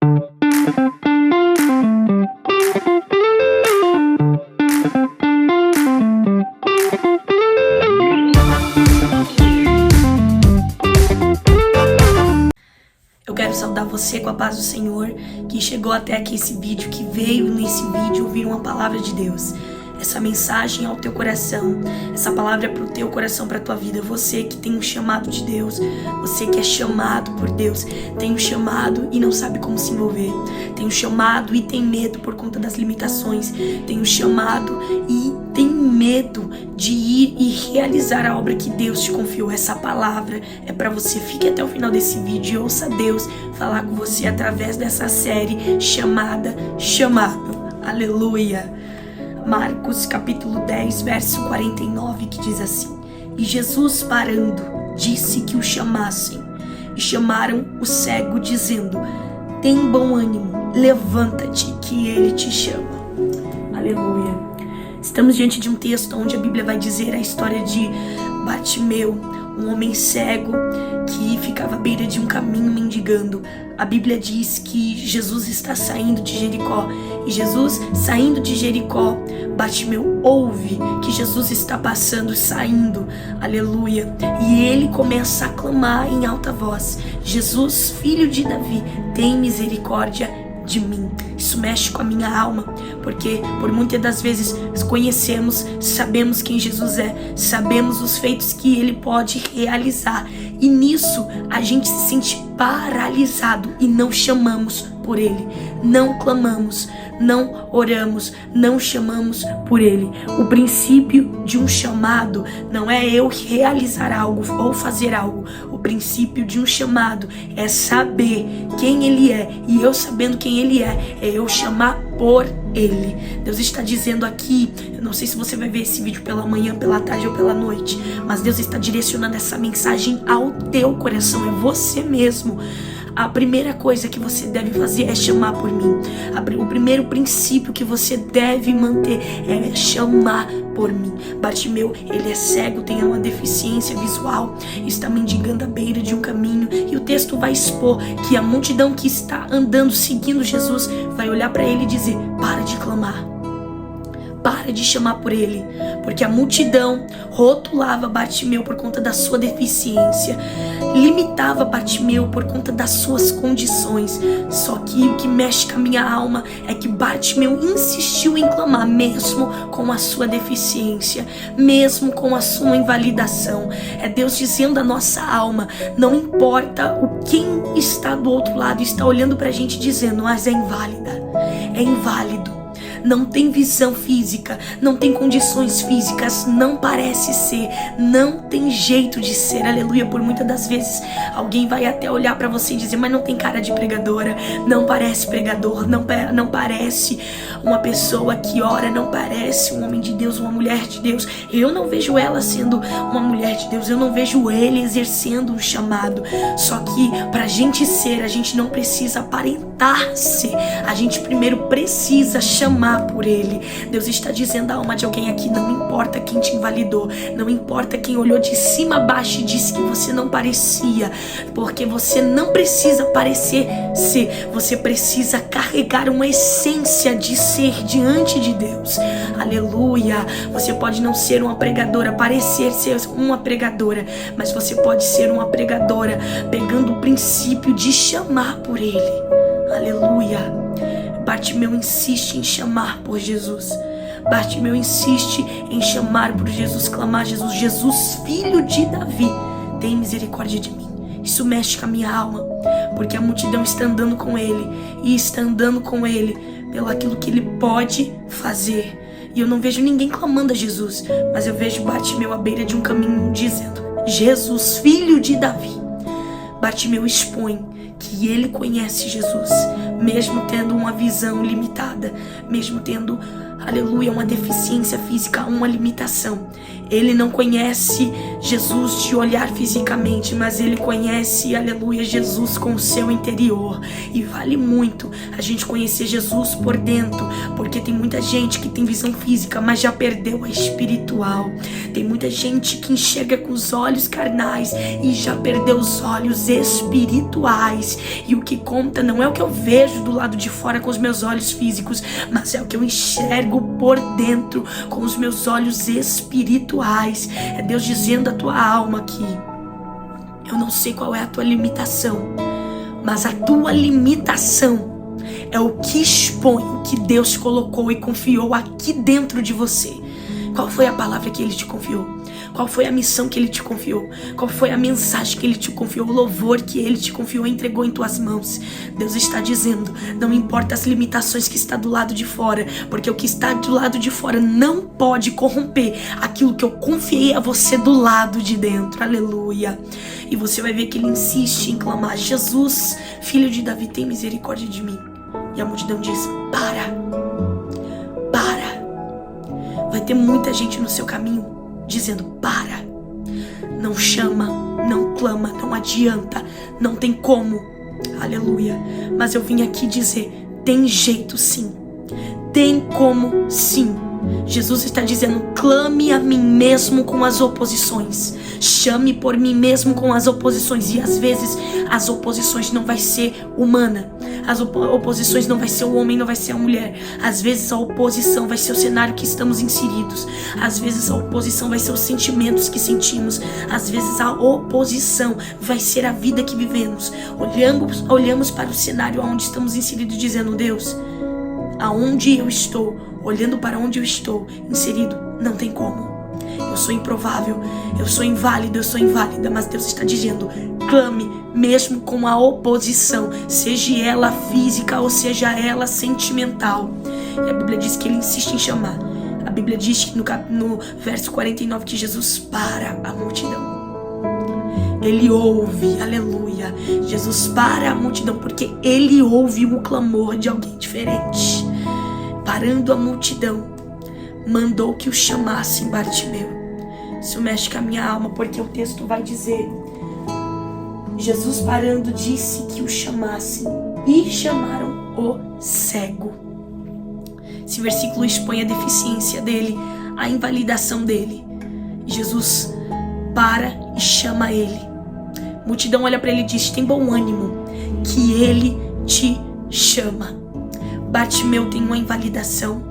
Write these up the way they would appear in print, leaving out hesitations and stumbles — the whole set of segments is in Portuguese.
Eu quero saudar você com a paz do Senhor, que chegou até aqui esse vídeo, que veio nesse vídeo ouvir uma palavra de Deus. Essa mensagem ao teu coração, essa palavra é pro teu coração, pra tua vida. Você que tem um chamado de Deus, você que é chamado por Deus, tem um chamado e não sabe como se envolver. Tem um chamado e tem medo por conta das limitações. Tem um chamado e tem medo de ir e realizar a obra que Deus te confiou. Essa palavra é pra você. Fique até o final desse vídeo e ouça Deus falar com você através dessa série chamada Chamado. Aleluia! Marcos capítulo 10, verso 49, que diz assim: E Jesus, parando, disse que o chamassem. E chamaram o cego, dizendo: Tem bom ânimo, levanta-te, que ele te chama. Aleluia. Estamos diante de um texto onde a Bíblia vai dizer a história de Bartimeu, um homem cego que ficava à beira de um caminho mendigando. A Bíblia diz que Jesus está saindo de Jericó. E Jesus saindo de Jericó, Bartimeu ouve que Jesus está passando, saindo. Aleluia. E ele começa a clamar em alta voz: Jesus, filho de Davi, tem misericórdia de mim. Isso mexe com a minha alma, porque por muitas das vezes conhecemos, sabemos quem Jesus é, sabemos os feitos que ele pode realizar, e nisso a gente se sente paralisado e não chamamos por ele, não clamamos, não oramos, não chamamos por ele. O princípio de um chamado não é eu realizar algo ou fazer algo. O princípio de um chamado é saber quem ele é, e eu sabendo quem ele é eu chamar por ele. Deus está dizendo aqui, eu não sei se você vai ver esse vídeo pela manhã, pela tarde ou pela noite, mas Deus está direcionando essa mensagem ao teu coração, é você mesmo. A primeira coisa que você deve fazer é chamar por mim. O primeiro princípio que você deve manter é chamar por mim. Bartimeu, ele é cego, tem uma deficiência visual, está mendigando à beira de um caminho, e o texto vai expor que a multidão que está andando, seguindo Jesus, vai olhar para ele e dizer: para de clamar, para de chamar por ele, porque a multidão rotulava Bartimeu por conta da sua deficiência, limitava Bartimeu por conta das suas condições. Só que o que mexe com a minha alma é que Bartimeu insistiu em clamar, mesmo com a sua deficiência, mesmo com a sua invalidação. É Deus dizendo à nossa alma: não importa o quem está do outro lado, está olhando pra gente dizendo: mas é inválida, é inválido, não tem visão física, não tem condições físicas, não parece ser, não tem jeito de ser. Aleluia. Por muitas das vezes alguém vai até olhar pra você e dizer: mas não tem cara de pregadora, não parece pregador, não parece uma pessoa que ora, não parece um homem de Deus, uma mulher de Deus. Eu não vejo ela sendo uma mulher de Deus, eu não vejo ele exercendo um chamado. Só que pra gente ser, a gente não precisa aparentar ser, a gente primeiro precisa chamar por ele. Deus está dizendo à alma de alguém aqui: não importa quem te invalidou, não importa quem olhou de cima a baixo e disse que você não parecia, porque você não precisa parecer ser, você precisa carregar uma essência de ser diante de Deus. Aleluia. Você pode não ser uma pregadora, parecer ser uma pregadora, mas você pode ser uma pregadora pegando o princípio de chamar por ele. Aleluia. Bartimeu insiste em chamar por Jesus. Bartimeu insiste em chamar por Jesus, clamar: Jesus, Jesus, filho de Davi, tem misericórdia de mim. Isso mexe com a minha alma, porque a multidão está andando com ele, e está andando com ele pelo aquilo que ele pode fazer. E eu não vejo ninguém clamando a Jesus, mas eu vejo Bartimeu à beira de um caminho dizendo: Jesus, filho de Davi. Bartimeu expõe que ele conhece Jesus, mesmo tendo uma visão limitada, mesmo tendo aleluia, uma deficiência física, uma limitação. Ele não conhece Jesus de olhar fisicamente, mas ele conhece, aleluia, Jesus com o seu interior. E vale muito a gente conhecer Jesus por dentro, porque tem muita gente que tem visão física, mas já perdeu a espiritual. Tem muita gente que enxerga com os olhos carnais e já perdeu os olhos espirituais. E o que conta não é o que eu vejo do lado de fora com os meus olhos físicos, mas é o que eu enxergo por dentro com os meus olhos espirituais. É Deus dizendo à tua alma que eu não sei qual é a tua limitação, mas a tua limitação é o que expõe o que Deus colocou e confiou aqui dentro de você. Qual foi a palavra que Ele te confiou? Qual foi a missão que Ele te confiou? Qual foi a mensagem que Ele te confiou? O louvor que Ele te confiou e entregou em tuas mãos? Deus está dizendo, não importa as limitações que está do lado de fora, porque o que está do lado de fora não pode corromper aquilo que eu confiei a você do lado de dentro. Aleluia. E você vai ver que Ele insiste em clamar, Jesus, filho de Davi, tem misericórdia de mim. E a multidão diz, para. Vai ter muita gente no seu caminho dizendo, para. Não chama, não clama, não adianta, não tem como. Aleluia. Mas eu vim aqui dizer, tem jeito sim. Tem como sim. Jesus está dizendo, clame a mim mesmo com as oposições. Chame por mim mesmo com as oposições. E às vezes as oposições não vai ser humana. As oposições não vai ser o homem, não vai ser a mulher. Às vezes a oposição vai ser o cenário que estamos inseridos. Às vezes a oposição vai ser os sentimentos que sentimos. Às vezes a oposição vai ser a vida que vivemos. Olhamos para o cenário onde estamos inseridos dizendo, Deus, aonde eu estou, olhando para onde eu estou inserido, não tem como. Eu sou improvável, eu sou inválido, eu sou inválida, mas Deus está dizendo, clame mesmo com a oposição, seja ela física ou seja ela sentimental. E a Bíblia diz que Ele insiste em chamar. A Bíblia diz que no verso 49 que Jesus para a multidão. Ele ouve, aleluia. Jesus para a multidão porque Ele ouve o clamor de alguém diferente. Parando a multidão, mandou que o chamassem Bartimeu. Isso mexe com a minha alma, porque o texto vai dizer, Jesus parando disse que o chamassem e chamaram o cego. Esse versículo expõe a deficiência dele, a invalidação dele. Jesus para e chama ele. A multidão olha para ele e diz, tem bom ânimo, que ele te chama. Bartimeu tem uma invalidação.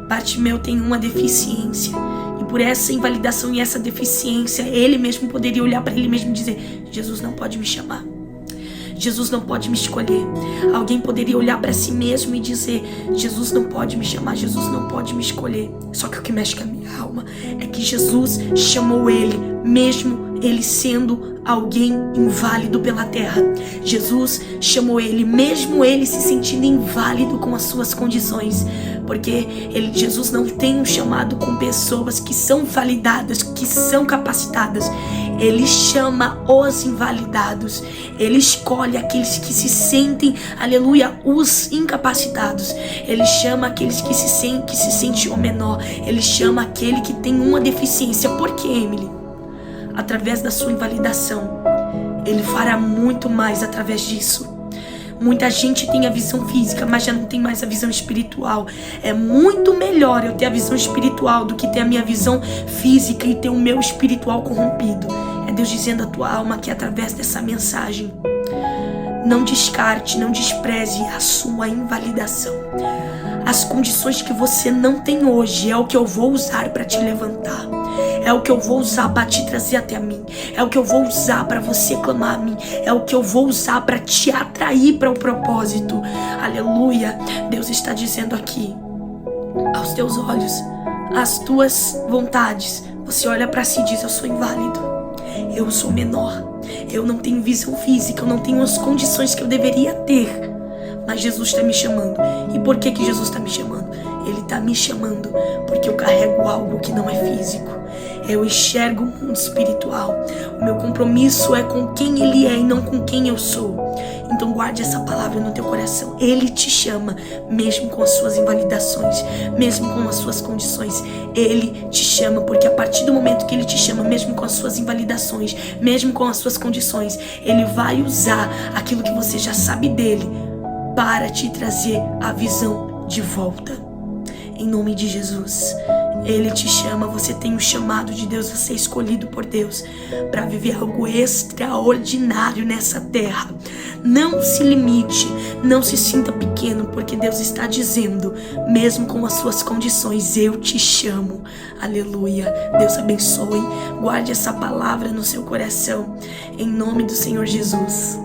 Bartimeu tem uma deficiência. E por essa invalidação e essa deficiência, ele mesmo poderia olhar para ele mesmo e dizer, Jesus não pode me chamar. Jesus não pode me escolher. Alguém poderia olhar para si mesmo e dizer, Jesus não pode me chamar, Jesus não pode me escolher. Só que o que mexe com a minha alma é que Jesus chamou ele, mesmo ele sendo alguém inválido pela terra. Jesus chamou ele, mesmo ele se sentindo inválido com as suas condições. Porque Jesus não tem um chamado com pessoas que são validadas, que são capacitadas. Ele chama os invalidados. Ele escolhe aqueles que se sentem, aleluia, os incapacitados. Ele chama aqueles que se sentem o menor. Ele chama aquele que tem uma deficiência. Por quê, Emily? Através da sua invalidação, Ele fará muito mais através disso. Muita gente tem a visão física, mas já não tem mais a visão espiritual. É muito melhor eu ter a visão espiritual do que ter a minha visão física e ter o meu espiritual corrompido. É Deus dizendo à tua alma que através dessa mensagem, não descarte, não despreze a sua invalidação. As condições que você não tem hoje é o que eu vou usar para te levantar. É o que eu vou usar para te trazer até a mim. É o que eu vou usar para você clamar a mim. É o que eu vou usar para te atrair para o propósito. Aleluia. Deus está dizendo aqui, aos teus olhos, as tuas vontades. Você olha para si e diz, eu sou inválido. Eu sou menor. Eu não tenho visão física. Eu não tenho as condições que eu deveria ter. Mas Jesus está me chamando. E por que Jesus está me chamando? Ele está me chamando porque eu carrego algo que não é físico. Eu enxergo o mundo espiritual. O meu compromisso é com quem Ele é e não com quem eu sou. Então guarde essa palavra no teu coração. Ele te chama, mesmo com as suas invalidações, mesmo com as suas condições. Ele te chama, porque a partir do momento que Ele te chama, mesmo com as suas invalidações, mesmo com as suas condições, Ele vai usar aquilo que você já sabe dele para te trazer a visão de volta. Em nome de Jesus. Ele te chama, você tem um chamado de Deus, você é escolhido por Deus para viver algo extraordinário nessa terra. Não se limite, não se sinta pequeno, porque Deus está dizendo, mesmo com as suas condições, eu te chamo. Aleluia. Deus abençoe. Guarde essa palavra no seu coração, em nome do Senhor Jesus.